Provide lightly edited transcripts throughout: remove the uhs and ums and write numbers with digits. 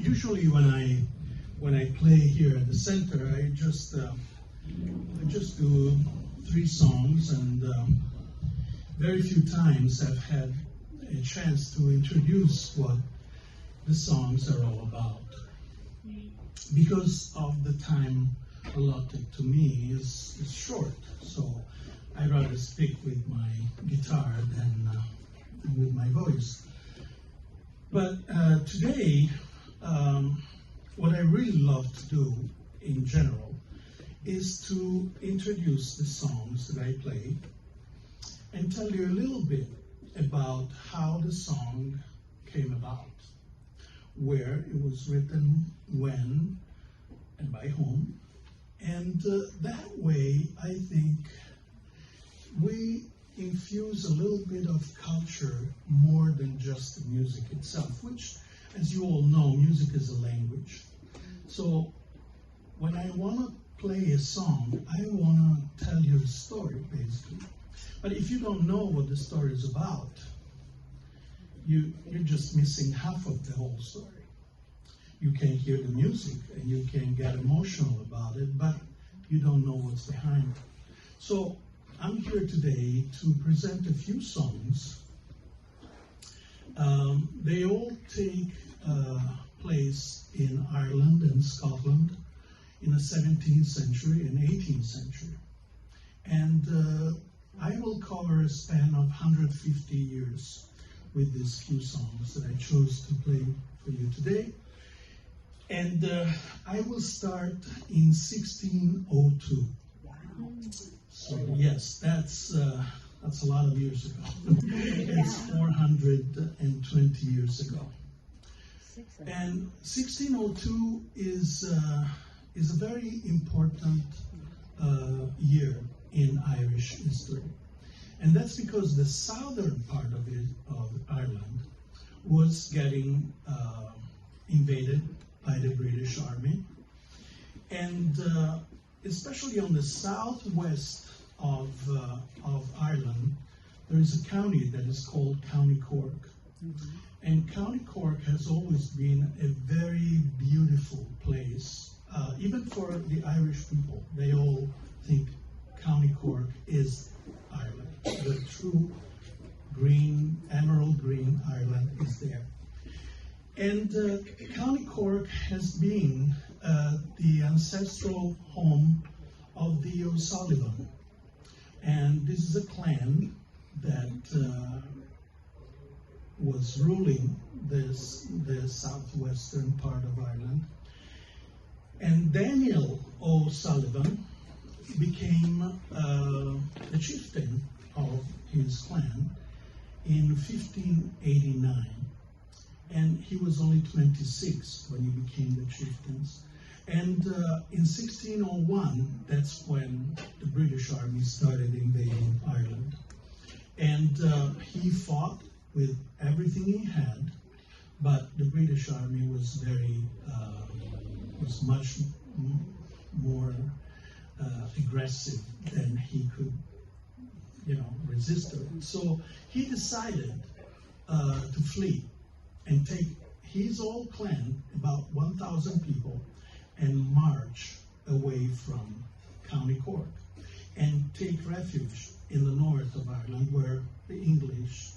usually when I play here at the center, I just do 3 songs, and very few times I've had a chance to introduce what the songs are all about, because of the time allotted to me is short. So I'd rather speak with my guitar than with my voice. But today, what I really love to do in general is to introduce the songs that I play and tell you a little bit about how the song came about, where it was written, when, and by whom. And that way, I think, we infuse a little bit of culture more than just the music itself, which, as you all know, music is a language. So when I want to play a song, I want to tell you a story, basically. But if you don't know what the story is about, you're just missing half of the whole story. You can hear the music and you can get emotional about it, but you don't know what's behind it. So I'm here today to present a few songs. They all take place in Ireland and Scotland in the 17th century and 18th century. And I will cover a span of 150 years with these few songs that I chose to play for you today. And I will start in 1602. So yes, that's a lot of years ago. It's 420 years ago. And 1602 is a very important year in Irish history. And that's because the southern part of Ireland was getting invaded by the British Army. And especially on the southwest of Ireland, there is a county that is called County Cork. Mm-hmm. And County Cork has always been a very beautiful place, even for the Irish people. They all think County Cork is Ireland. The true green, emerald green Ireland is there. And County Cork has been the ancestral home of the O'Sullivan. And this is a clan that was ruling the southwestern part of Ireland. And Daniel O'Sullivan became the chieftain of his clan in 1589. And he was only 26 when he became the chieftains. And in 1601, that's when the British Army started invading Ireland. And he fought with everything he had, but the British Army was was much more aggressive than he could, resist it. So he decided to flee and take his whole clan, about 1,000 people, and march away from County Cork and take refuge in the north of Ireland, where the English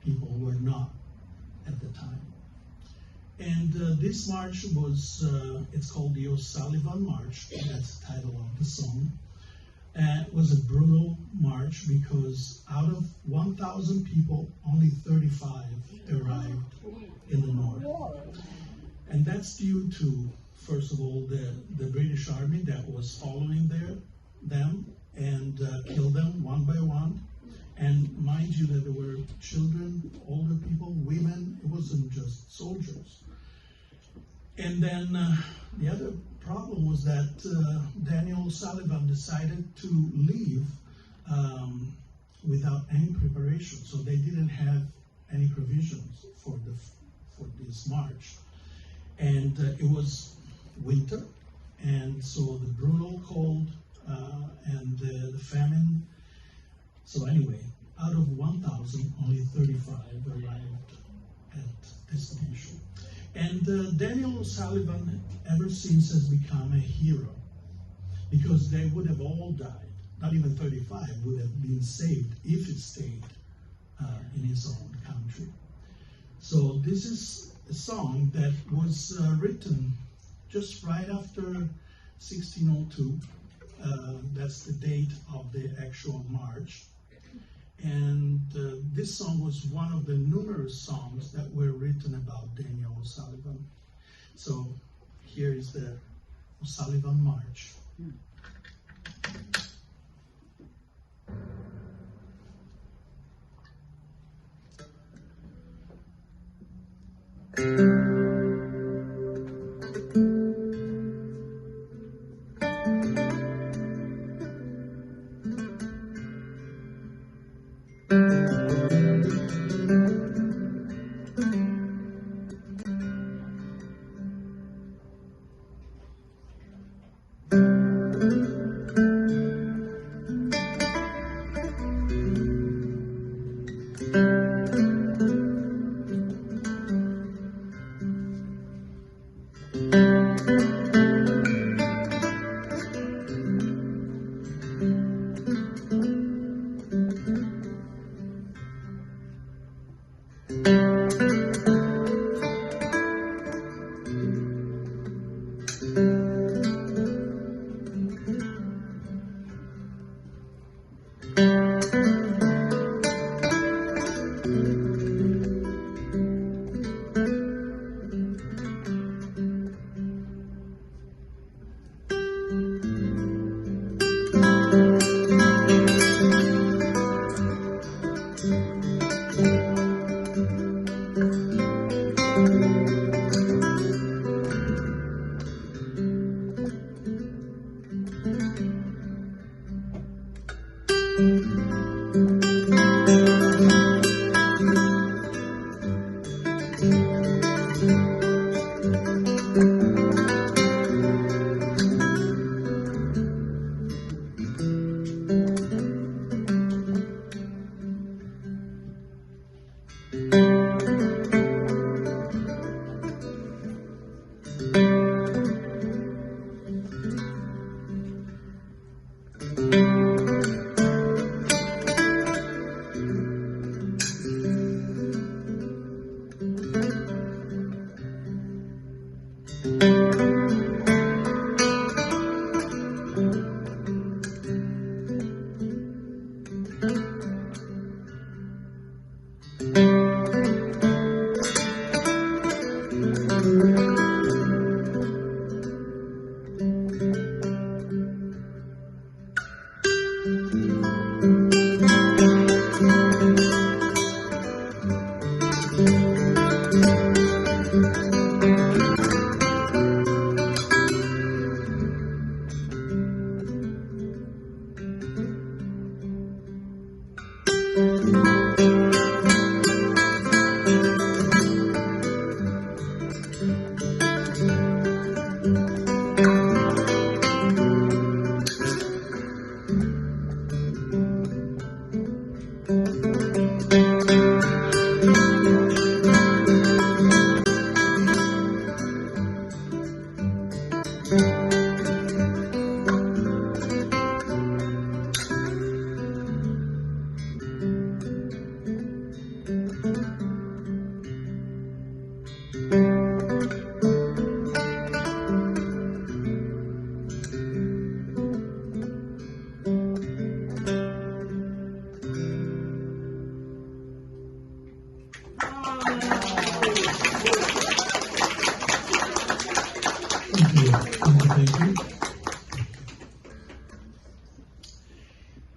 people were not at the time. And this march was, it's called the O'Sullivan March, that's the title of the song. It was a brutal march because out of 1,000 people, only 35 arrived in the north. And that's due to, first of all, the British Army that was following them and killed them one by one. And mind you that there were children, older people, women. It wasn't just soldiers. And then the other problem was that Daniel O'Sullivan decided to leave without any preparation. So they didn't have any provisions for this march. And it was winter, and so the brutal cold and the famine. So anyway, out of 1,000, only 35 arrived at destination. And Daniel O'Sullivan ever since has become a hero, because they would have all died. Not even 35 would have been saved if it stayed in his own country. So this is a song that was written just right after 1602. That's the date of the actual march. And this song was one of the numerous songs that were written about Daniel O'Sullivan. So here is the O'Sullivan March.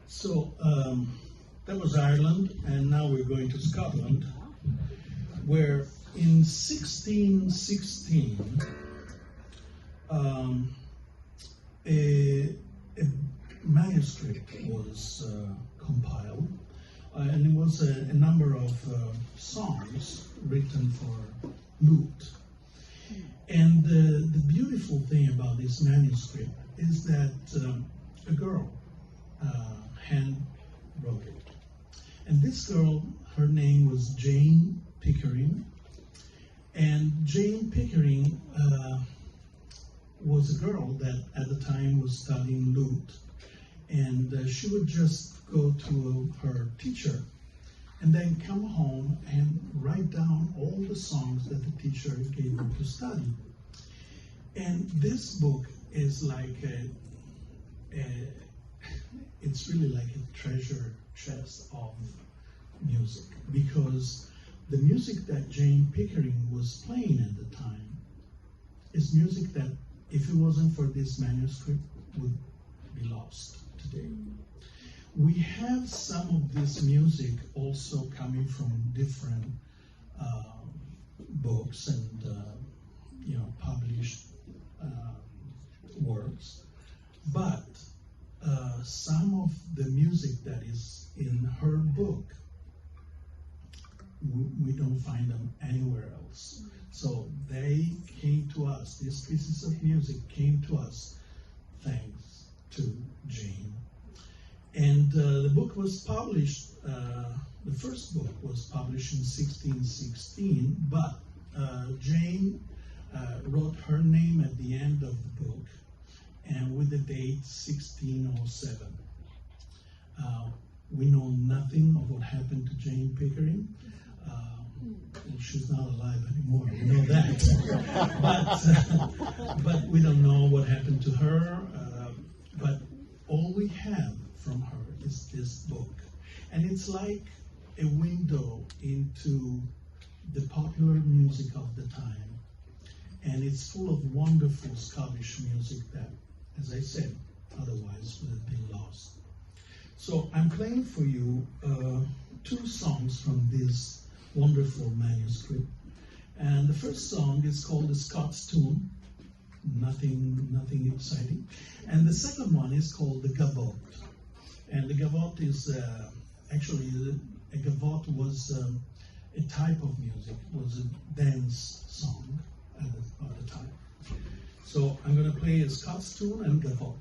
So that was Ireland, and now we're going to Scotland, where in 1616 a manuscript was compiled, and it was a number of songs written for lute. And the beautiful thing about this manuscript is that a girl hand wrote it. And this girl, her name was Jane Pickering, and Jane Pickering was a girl that at the time was studying lute, and she would just go to her teacher and then come home and write down all the songs that the teacher gave her to study. And this book is like it's really like a treasure chest of music, because the music that Jane Pickering was playing at the time is music that, if it wasn't for this manuscript, would be lost today. We have some of this music also coming from different books and published works, but some of the music that is in her book, we don't find them anywhere else. So they came to us, these pieces of music came to us thanks to Jane. And the book was published, the first book was published in 1616, but Jane wrote her name at the end of the book, and with the date 1607. We know nothing of what happened to Jane Pickering. She's not alive anymore, we know that. But we don't know what happened to her. But all we have from her is this book. And it's like a window into the popular music of the time. And it's full of wonderful Scottish music that, as I said, otherwise would have been lost. So I'm playing for you 2 songs from this wonderful manuscript. And the first song is called the Scots Tune, nothing exciting. And the second one is called the Gavotte. And the Gavotte is actually, a Gavotte was a type of music, it was a dance song at the time. So I'm going to play a Scots Tune and Gavotte.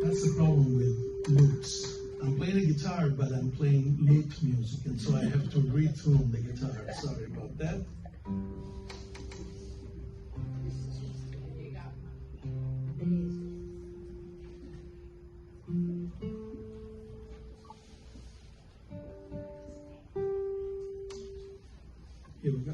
That's the problem with lutes. I'm playing a guitar, but I'm playing lute music, and so I have to retune the guitar. Sorry about that. Here we go.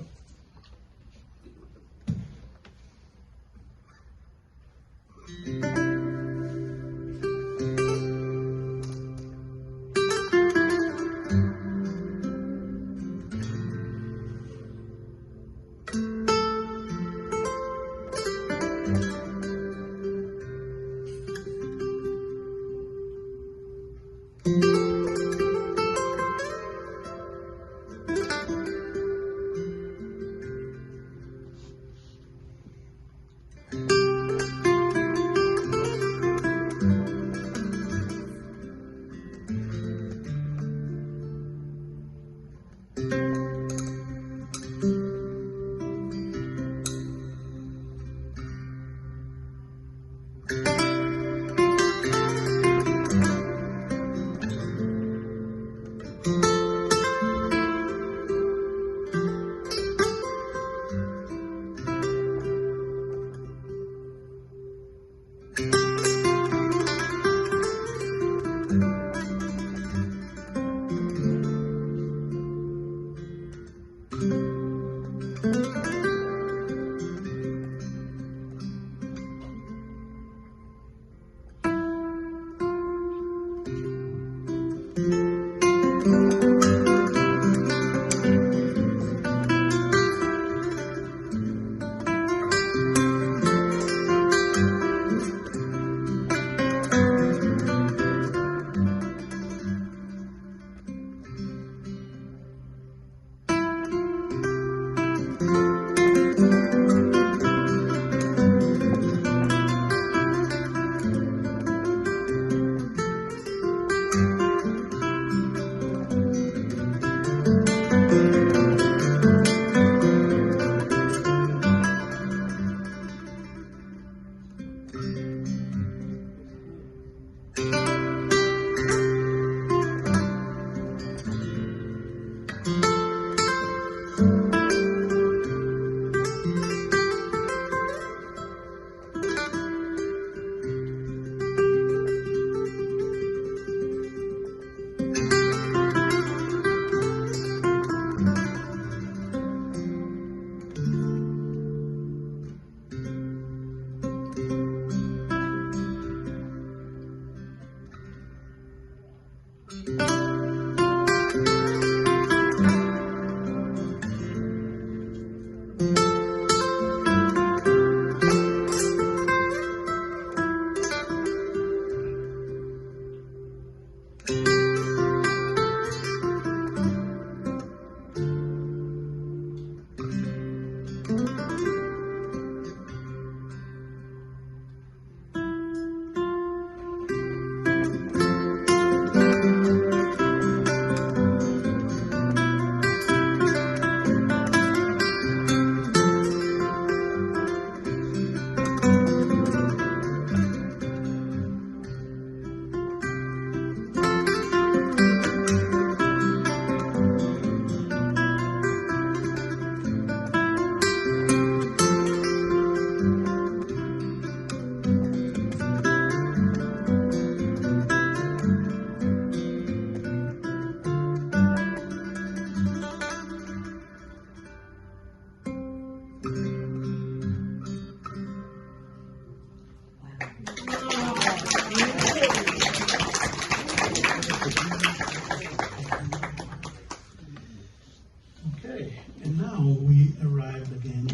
Okay, and now we arrived again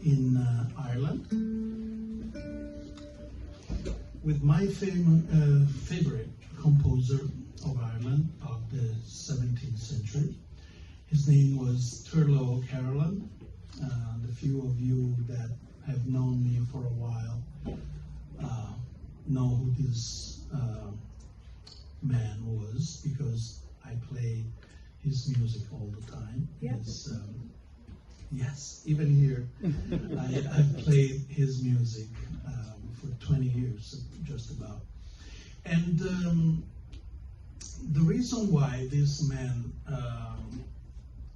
in Ireland with my favorite composer of Ireland of the 17th century. His name was Turlough O'Carolan. The few of you that have known me for a while know who this man was, because I play his music all the time. Yeah. Yes, even here, I've played his music for 20 years, just about. And the reason why this man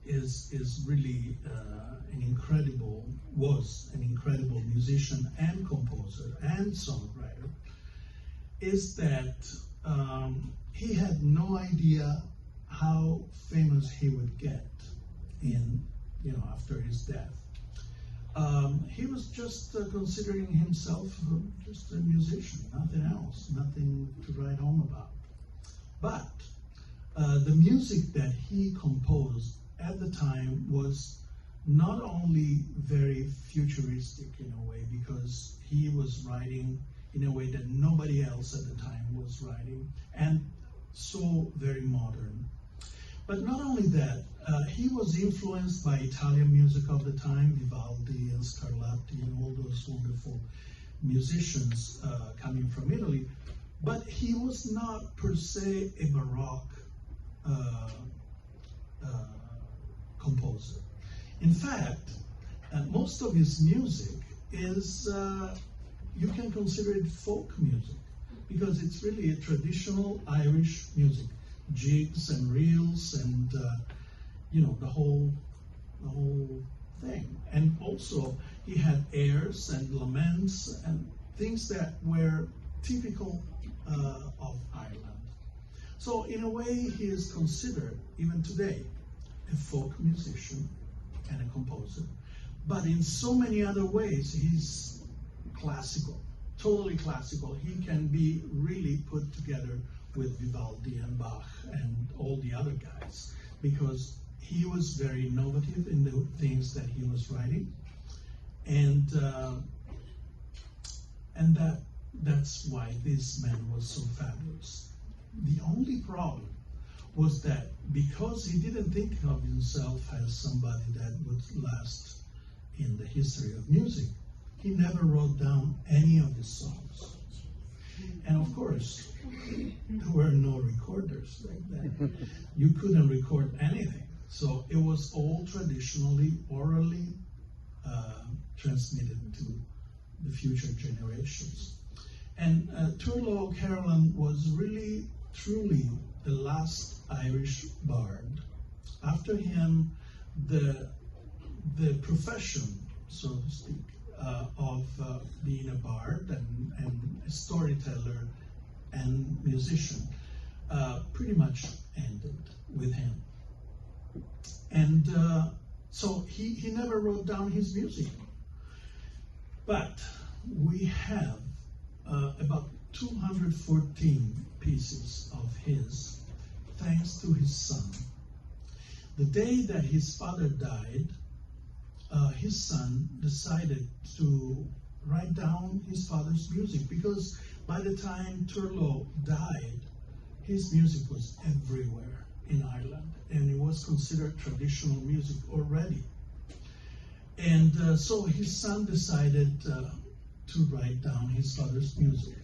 is really was an incredible musician and composer and songwriter is that he had no idea how famous he would get after his death. He was just considering himself just a musician, nothing else, nothing to write home about. But the music that he composed at the time was not only very futuristic in a way, because he was writing in a way that nobody else at the time was writing, and so very modern. But not only that, he was influenced by Italian music of the time, Vivaldi and Scarlatti and all those wonderful musicians coming from Italy. But he was not per se a Baroque composer. In fact, most of his music is, you can consider it folk music, because it's really a traditional Irish music, jigs and reels and the whole thing. And also he had airs and laments and things that were typical of Ireland. So in a way, he is considered, even today, a folk musician and a composer. But in so many other ways, he's classical, totally classical. He can be really put together with Vivaldi and Bach and all the other guys, because he was very innovative in the things that he was writing. And that's why this man was so fabulous. The only problem was that because he didn't think of himself as somebody that would last in the history of music, he never wrote down any of his songs. And of course, there were no recorders back then. You couldn't record anything. So it was all traditionally, orally transmitted to the future generations. And Turlough O'Carolan was really, truly the last Irish bard. After him, the profession, so to speak, of being a bard and a storyteller and musician pretty much ended with him. And so he never wrote down his music. But we have about 214 pieces thanks to his son. The day that his father died, his son decided to write down his father's music, because by the time Turlo died, his music was everywhere in Ireland, and it was considered traditional music already. And so his son decided to write down his father's music.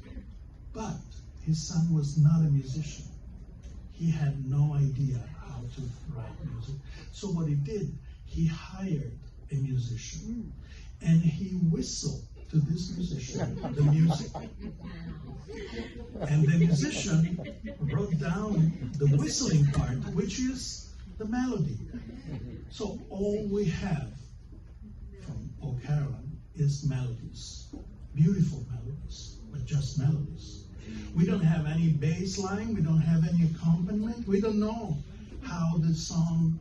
But his son was not a musician. He had no idea how to write music. So what he did, he hired a musician, and he whistled to this musician the music. And the musician wrote down the whistling part, which is the melody. So all we have from O'Carolan is melodies, beautiful melodies, but just melodies. We don't have any bass line, we don't have any accompaniment, we don't know how the song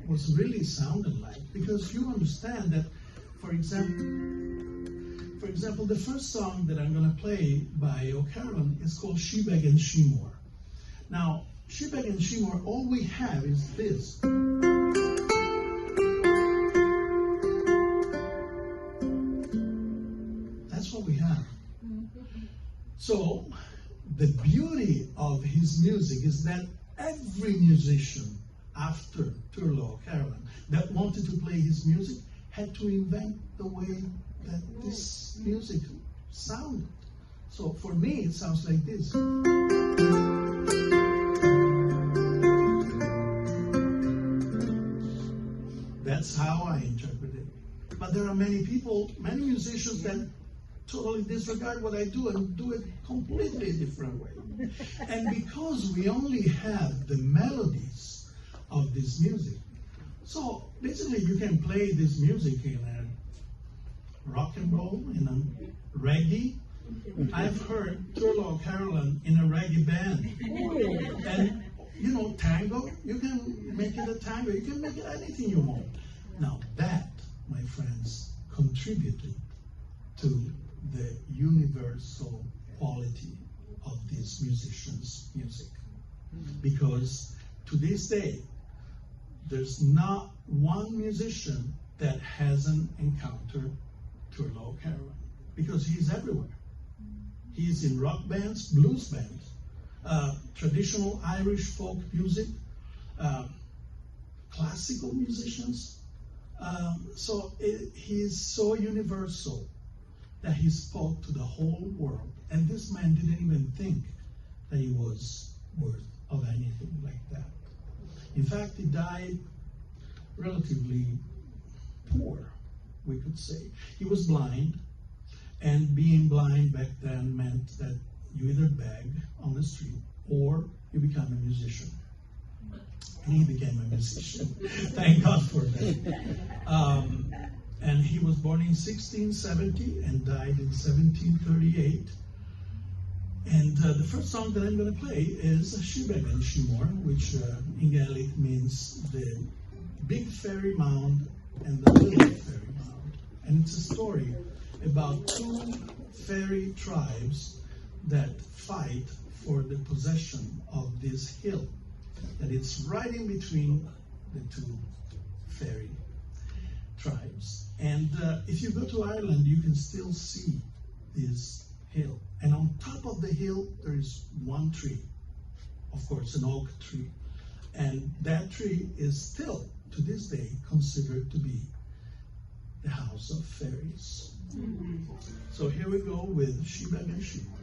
was really sounded like, because you understand that, for example, the first song that I'm going to play by O'Carolan is called Shebeg and Shemore. Now, Shebeg and Shemore, all we have is this. That's what we have. So, the beauty of his music is that every musician after Turlo O'Carolan that wanted to play his music had to invent the way that this music sounded. So for me, it sounds like this. That's how I interpret it. But there are many people, many musicians that totally disregard what I do and do it completely different way. And because we only have the melodies of this music, so basically you can play this music in a rock and roll, in a reggae. I've heard Turlo O'Carolan in a reggae band. And you know, tango, you can make it a tango, you can make it anything you want. Now that, my friends, contributed to the universal quality of this musician's music. Because to this day, there's not one musician that hasn't encountered Turlo O'Carolan, because he's everywhere. He's in rock bands, blues bands, traditional Irish folk music, classical musicians. So he's so universal that he spoke to the whole world. And this man didn't even think that he was worth of anything like that. In fact, he died relatively poor, we could say. He was blind, and being blind back then meant that you either beg on the street or you become a musician. And he became a musician. Thank God for that. And he was born in 1670 and died in 1738. And the first song that I'm going to play is Shebeg and Shemore, which in Gaelic means the big fairy mound and the little fairy mound. And it's a story about two fairy tribes that fight for the possession of this hill. And it's right in between the two fairy tribes. And if you go to Ireland, you can still see this hill. And on top of the hill, there is one tree, of course, an oak tree. And that tree is still, to this day, considered to be the house of fairies. Mm-hmm. So here we go with Shebeg and Shemore.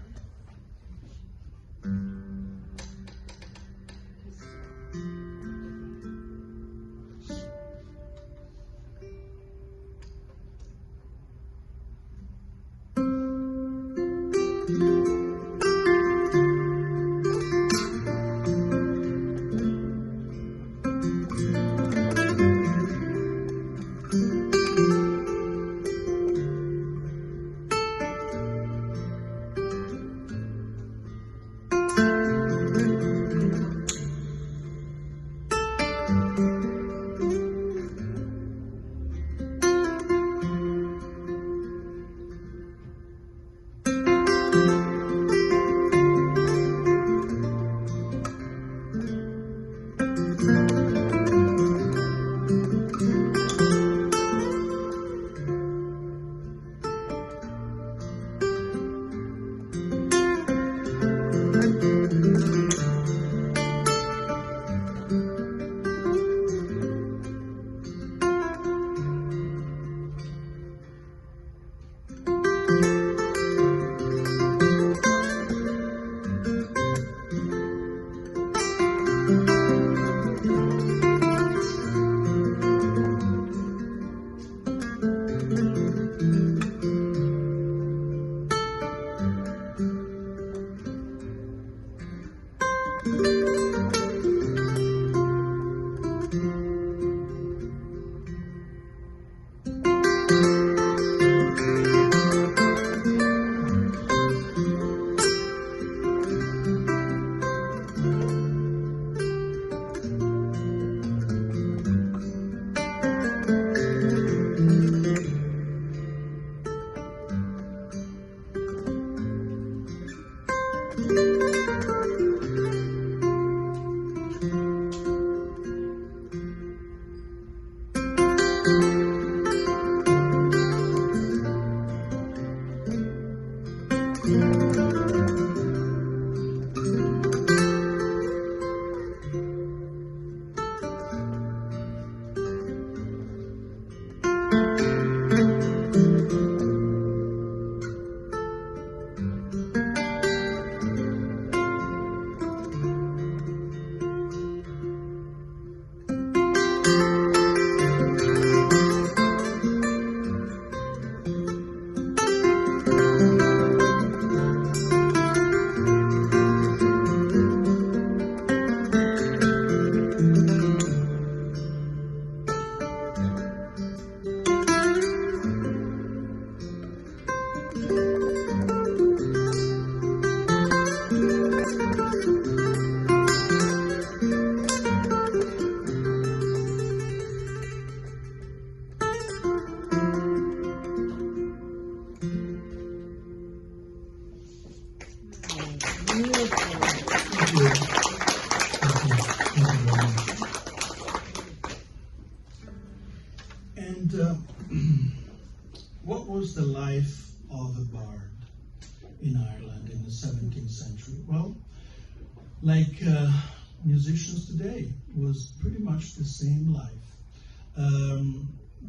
And what was the life of a bard in Ireland in the 17th century? Well, like musicians today, it was pretty much the same life.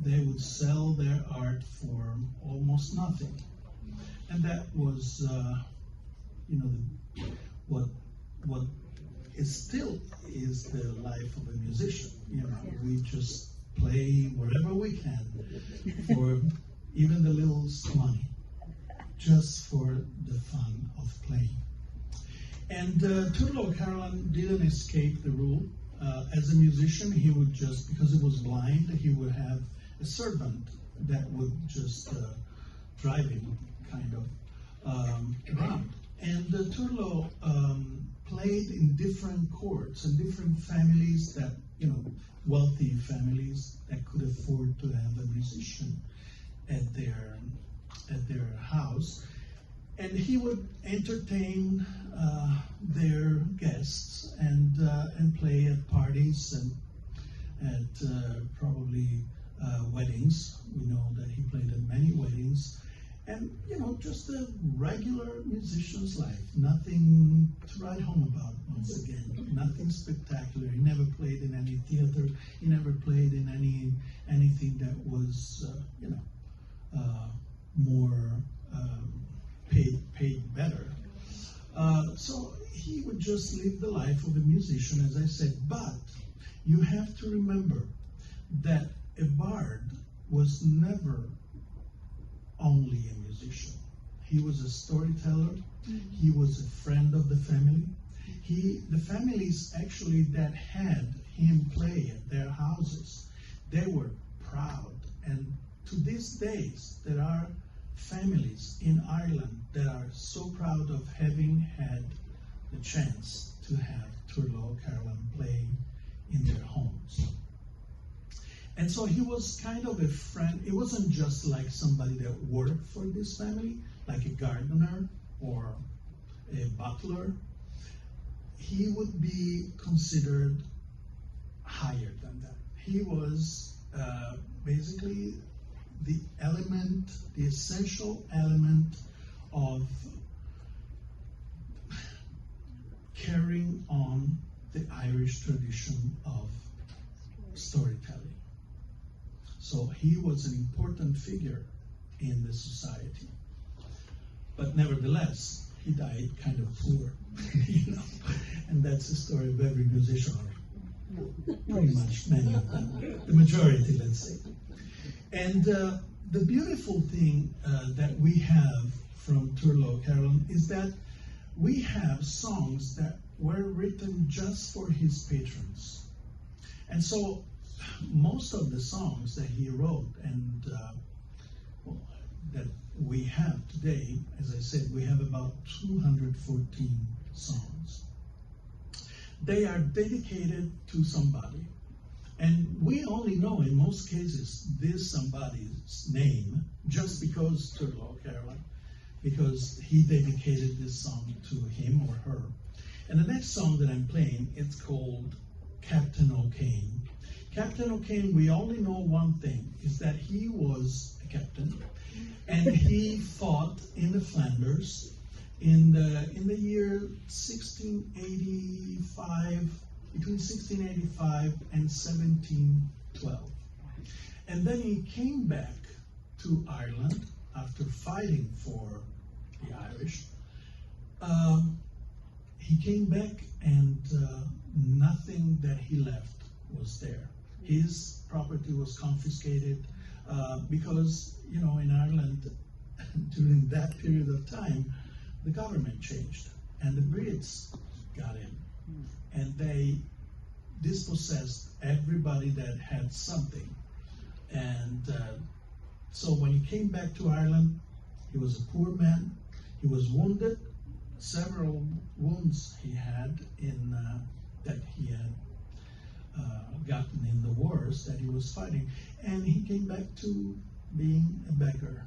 They would sell their art for almost nothing. And that was, what is still is the life of a musician. We just play wherever we can for even the little money, just for the fun of playing. And Turlough O'Carolan didn't escape the rule. As a musician, he would just, because he was blind, he would have a servant that would just drive him kind of around. And Turlough played in different courts and different families that, wealthy families that could afford to have a musician at their house. And he would entertain their guests and play at parties and at probably weddings. We know that he played at many weddings. And, just a regular musician's life. Nothing to write home about, once again. Nothing spectacular. He never played in any theater. He never played in anything that was, more paid better. So he would just live the life of a musician, as I said. But you have to remember that a bard was never only a musician. He was a storyteller. He was a friend of the family. The families actually that had him play at their houses, they were proud. And to these days, there are families in Ireland that are so proud of having had the chance to have Turlough O'Carolan play in their homes. And so he was kind of a friend. It wasn't just like somebody that worked for this family, like a gardener or a butler. He would be considered higher than that. He was basically the essential element of carrying on the Irish tradition of storytelling. So he was an important figure in the society. But nevertheless, he died kind of poor, and that's the story of every musician, or pretty much many of them, the majority, let's say. And the beautiful thing that we have from Turlough O'Carolan is that we have songs that were written just for his patrons. And so most of the songs that he wrote and that we have today, as I said, we have about 214 songs. They are dedicated to somebody. And we only know, in most cases, this somebody's name just because Turlo Caroline, because he dedicated this song to him or her. And the next song that I'm playing, it's called Captain O'Kane. Captain O'Kane, we only know one thing, is that he was a captain, and he fought in the Flanders in the year 1685, between 1685 and 1712. And then he came back to Ireland after fighting for the Irish. He came back and nothing that he left was there. His property was confiscated because, you know, in Ireland during that period of time, the government changed and the Brits got in and they dispossessed everybody that had something. And so when he came back to Ireland, he was a poor man. He was wounded. Several wounds he had in that he had gotten in the wars that he was fighting, and he came back to being a beggar.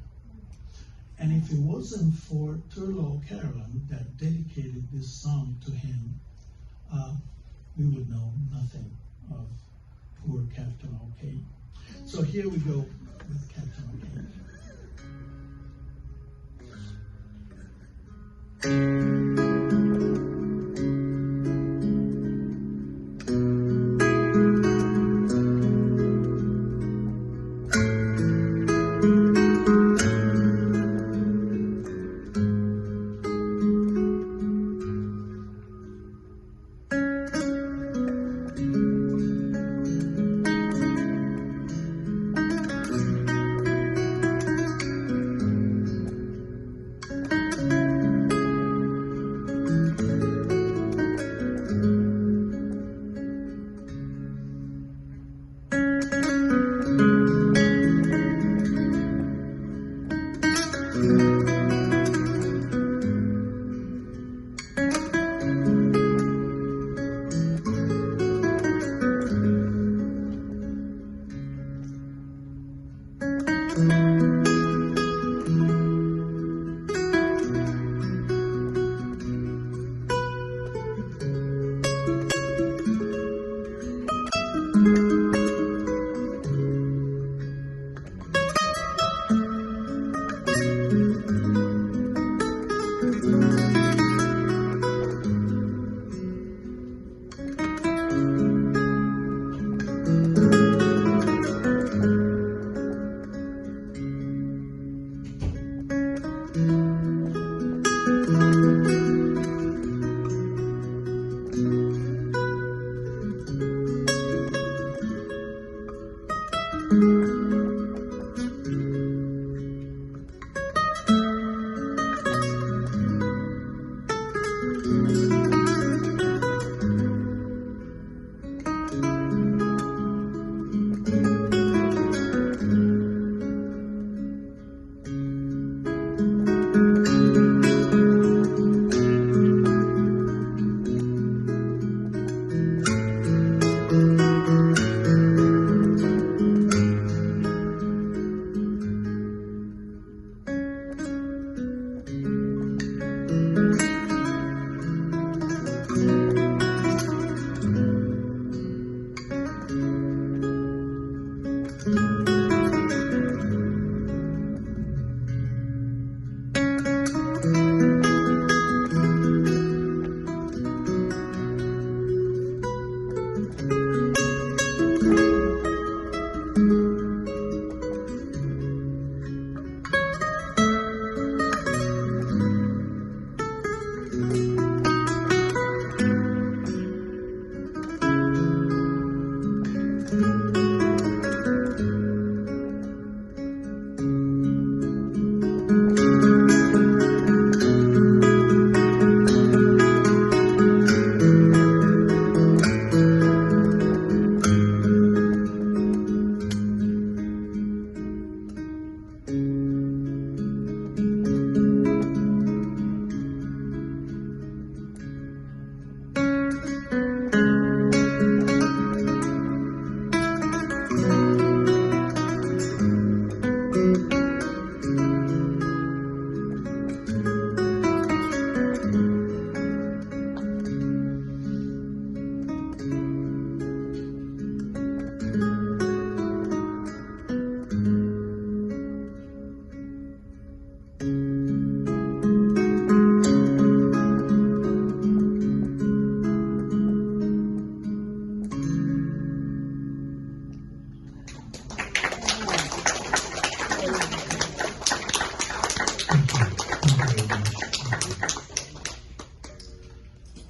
And if it wasn't for Turlo Caroline that dedicated this song to him, we would know nothing of poor Captain O'Kane. So here we go with Captain O'Kane.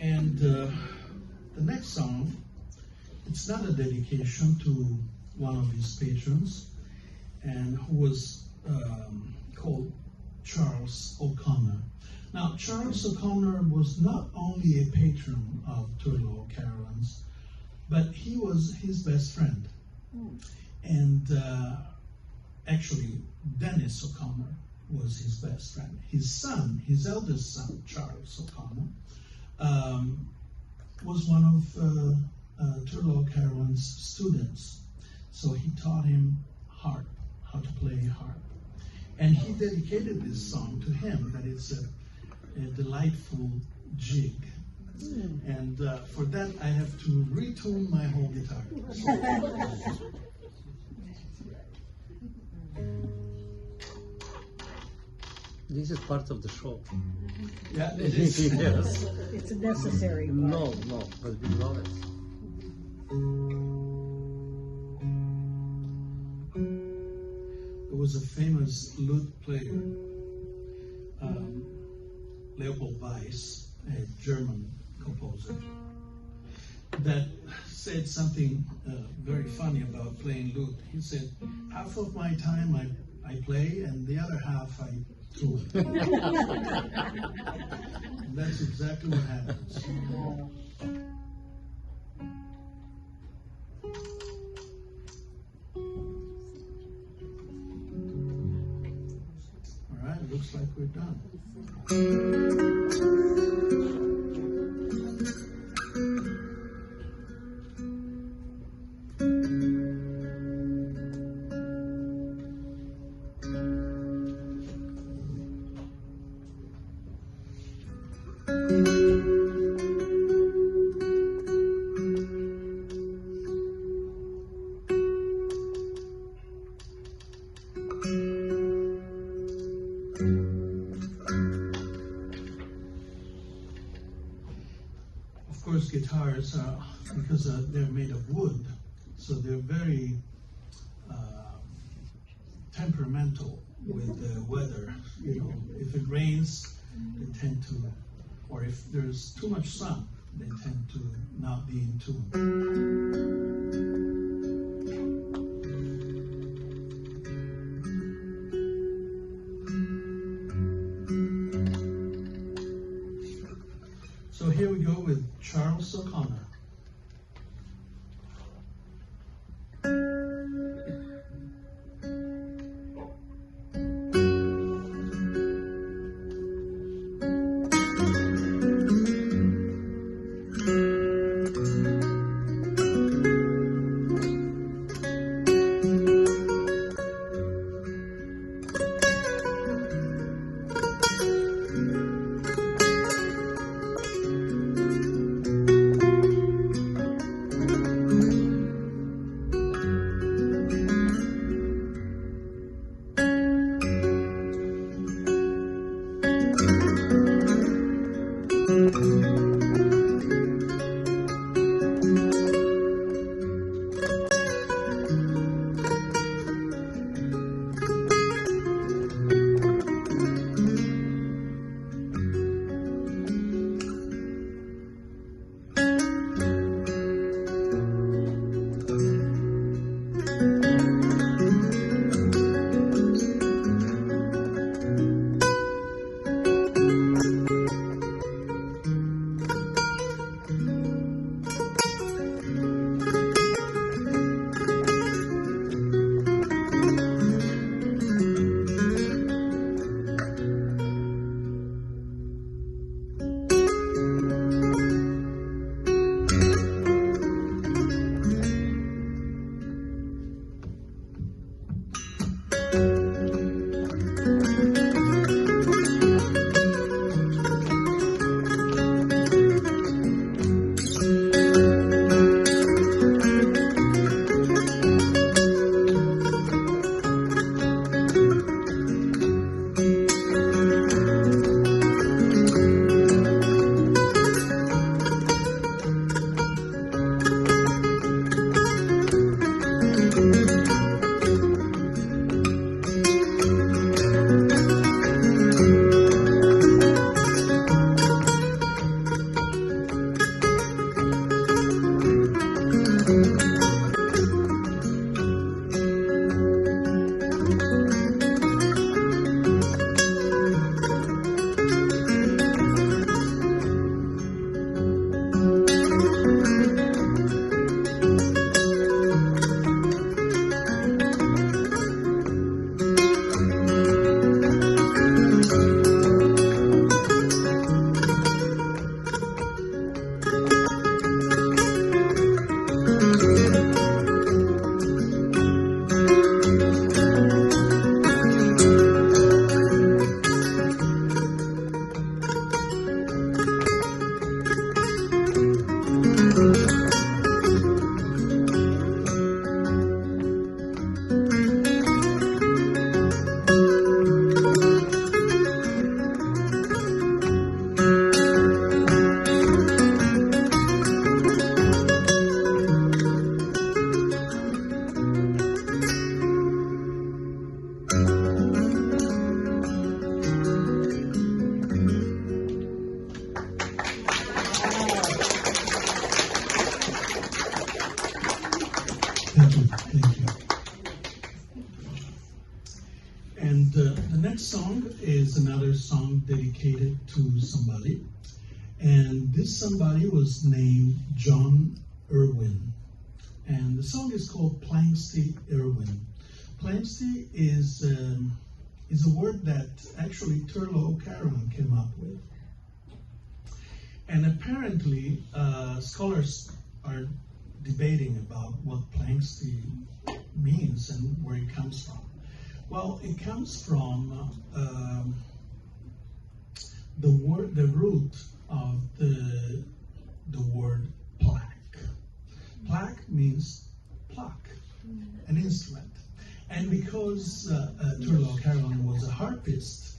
And the next song, it's not a dedication to one of his patrons, and who was called Charles O'Connor. Now, Charles O'Connor was not only a patron of Turlough Carolyn's, but he was his best friend. And actually, Dennis O'Connor was his best friend. His son, his eldest son, Charles O'Connor, was one of Turlough Carolyn's students. So he taught him harp, how to play harp. And he dedicated this song to him, that it's a delightful jig. And for that, I have to retune my whole guitar. This is part of the show. Yeah, it is. Yes. It's a necessary part. No, but we love it. There was a famous lute player, Leopold Weiss, a German composer, that said something very funny about playing lute. He said, half of my time I play and the other half I tune. And that's exactly what happens. All right, it looks like we're done. Of course, guitars are, because they're made of wood, so they're very temperamental with the weather. You know, if it rains, they tend to, or if there's too much sun, they tend to not be in tune. So here we go with Charles O'Connor. dedicated to somebody, and this somebody was named John Irwin. And the song is called Planxty Irwin. Planxty is a word that actually Turlo O'Carolan came up with. And apparently, scholars are debating about what Planxty means and where it comes from. Well, it comes from the root of the word plaque. Plaque means pluck, an instrument. And because Turlo O'Carolan was a harpist,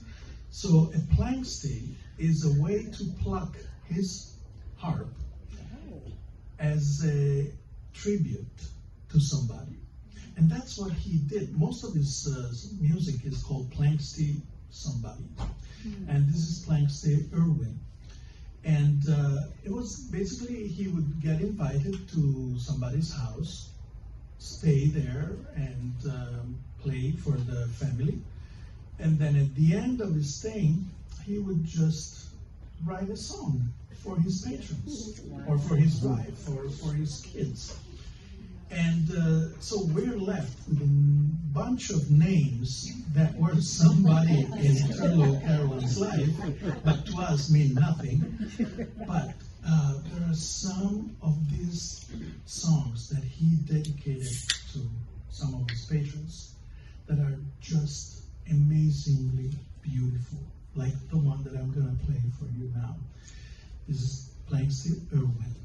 so a planxty is a way to pluck his harp as a tribute to somebody. And that's what he did. Most of his music is called Planxty Somebody. And this is Planxty Irwin. And it was basically, he would get invited to somebody's house, stay there and play for the family. And then at the end of his staying, he would just write a song for his patrons, or for his wife, or for his kids. And so we're left with a bunch of names that were somebody in Turlo O'Carolan's life, but to us mean nothing. But there are some of these songs that he dedicated to some of his patrons that are just amazingly beautiful, like the one that I'm going to play for you now. This is Planxty Irwin.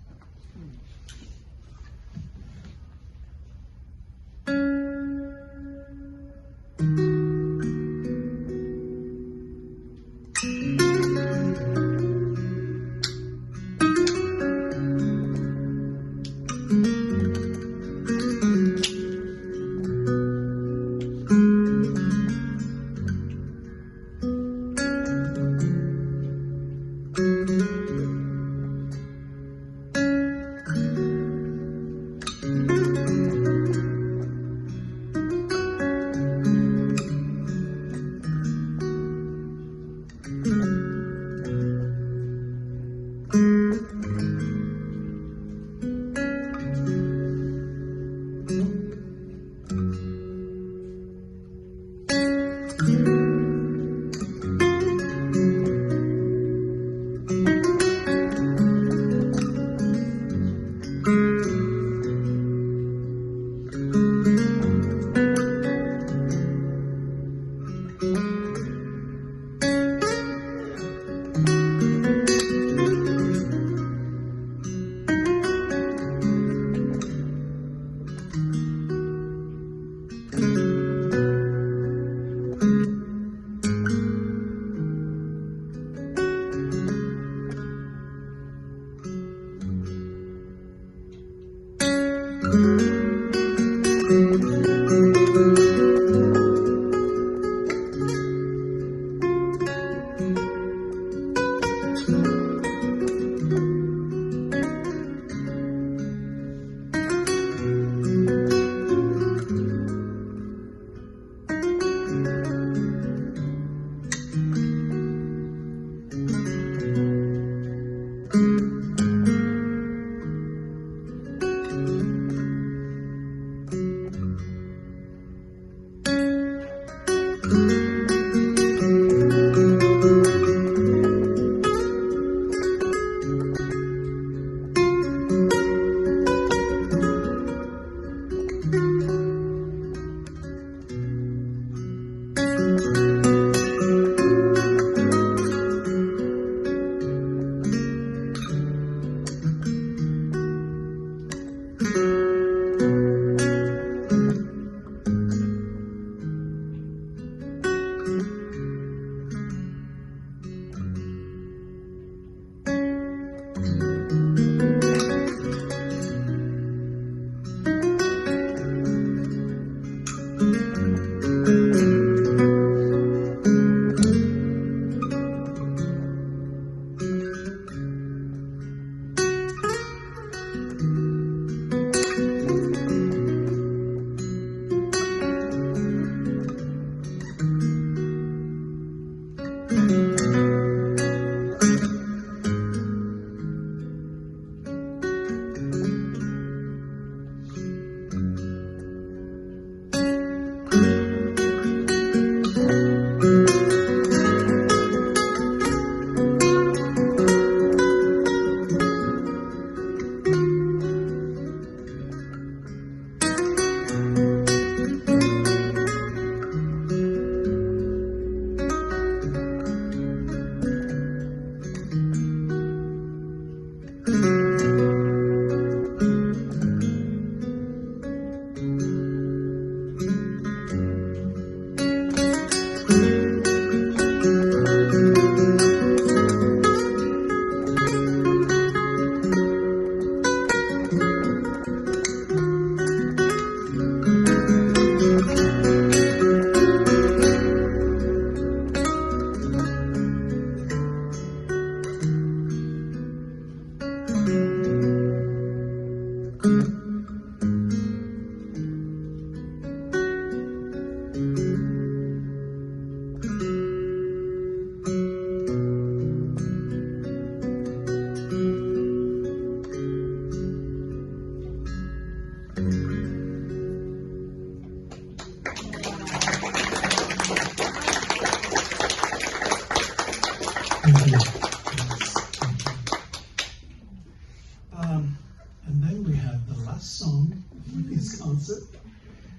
last song for this concert,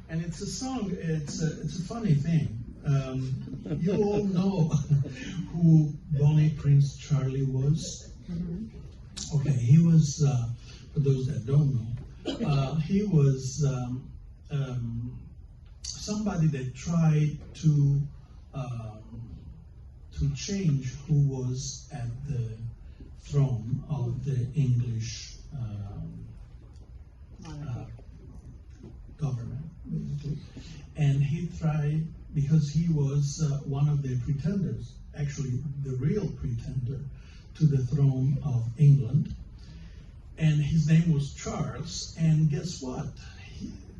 and it's a song. It's a funny thing. You all know who Bonnie Prince Charlie was. Okay, he was. For those that don't know, he was somebody that tried to change who was at the throne of the English government, basically. And he tried, because he was one of the pretenders, actually the real pretender to the throne of England. And his name was Charles, and guess what?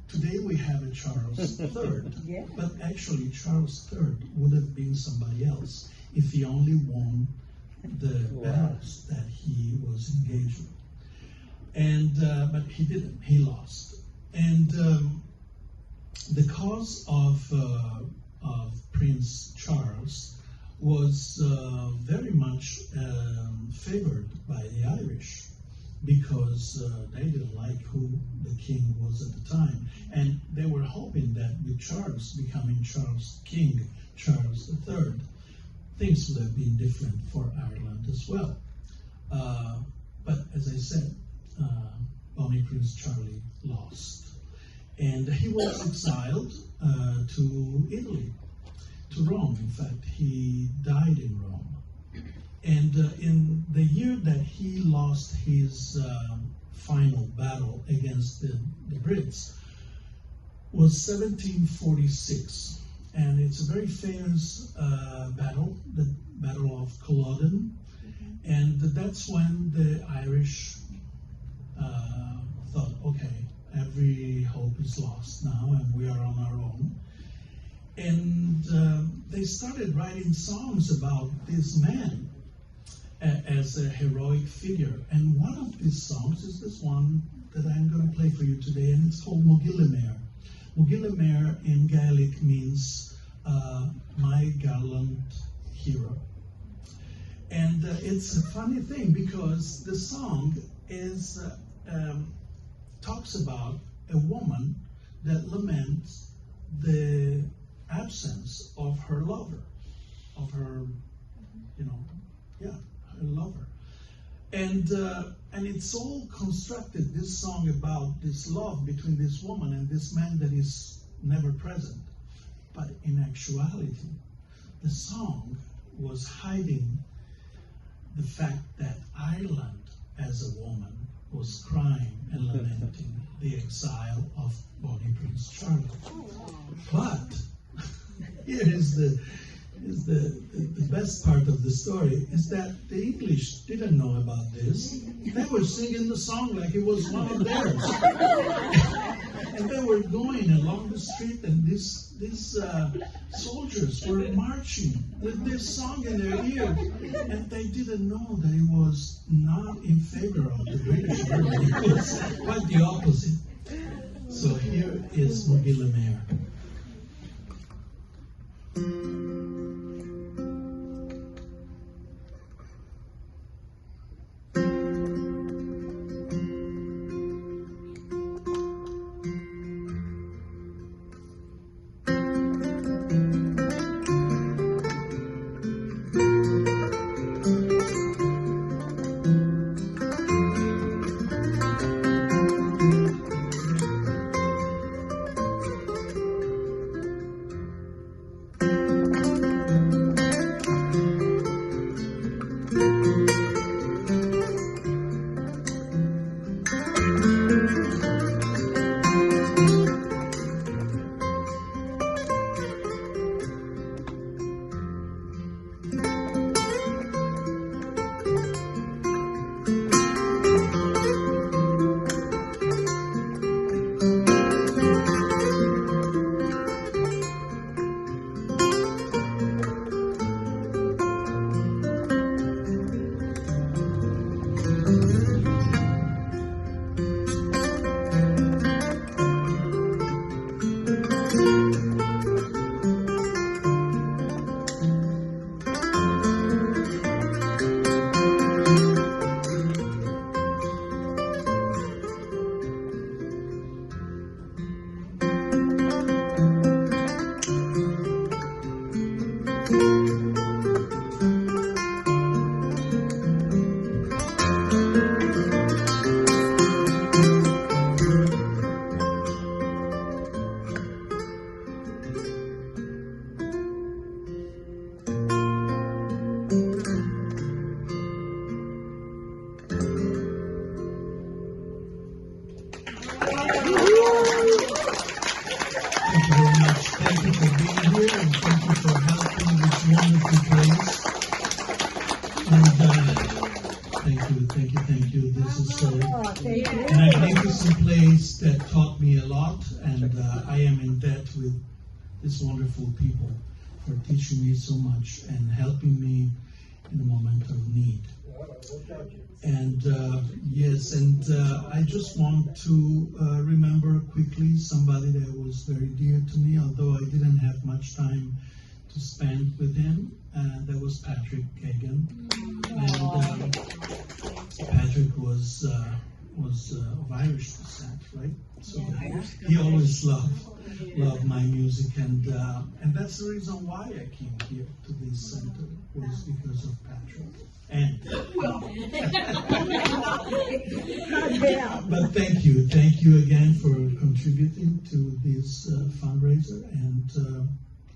Today we have a Charles III, Yeah. but actually Charles III would have been somebody else if he only won the battles that he was engaged with. And but he didn't. He lost. And the cause of Prince Charles was very much favored by the Irish, because they didn't like who the king was at the time. And they were hoping that with Charles becoming King Charles III, things would have been different for Ireland as well. But as I said, Bonnie Prince Charlie lost. And he was exiled to Italy, to Rome. In fact, he died in Rome. And in the year that he lost his final battle against the Brits was 1746. And it's a very famous battle, the Battle of Culloden. And that's when the Irish thought, okay, every hope is lost now and we are on our own. And they started writing songs about this man as a heroic figure. And one of these songs is this one that I'm going to play for you today, and it's called Mogillemer. Mogillemer in Gaelic means my gallant hero. And it's a funny thing, because the song is talks about a woman that laments the absence of her lover, of her, her lover. And it's all constructed, this song, about this love between this woman and this man that is never present. But in actuality, the song was hiding the fact that Ireland, as a woman, was crying and lamenting the exile of Bonnie Prince Charlie. But here is the best part of the story, is that the English didn't know about this. They were singing the song like it was one of theirs. And they were going along the street, and these soldiers were marching with this song in their ear, and they didn't know that it was not in favor of the British army. It was quite the opposite. So here is Mogillemer. Thank you very much. Thank you for being here and thank you for helping this wonderful place. And thank you. This is a magnificent place that taught me a lot, and I am in debt with these wonderful people for teaching me so much and helping me in a moment of need. And I just want to remember quickly somebody that was very dear to me, although I didn't have much time to spend with him. That was Patrick Kagan. And Patrick was of Irish descent, right? So he always loved my music, and that's the reason why I came here to this center, was because of Patrick. And but thank you again for contributing to this fundraiser, and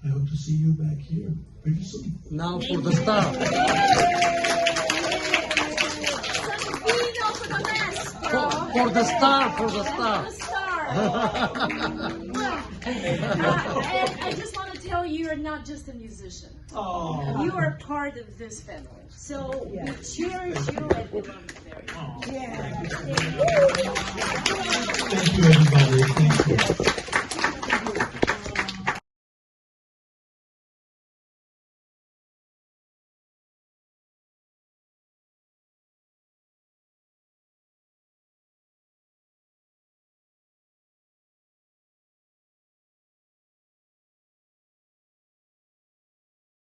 I hope to see you back here pretty soon. Now for the star. For the star. I just want to tell you, you're not just a musician. Oh. You are part of this family. So we cherish you and we love you very much. Thank you, everybody. Thank you.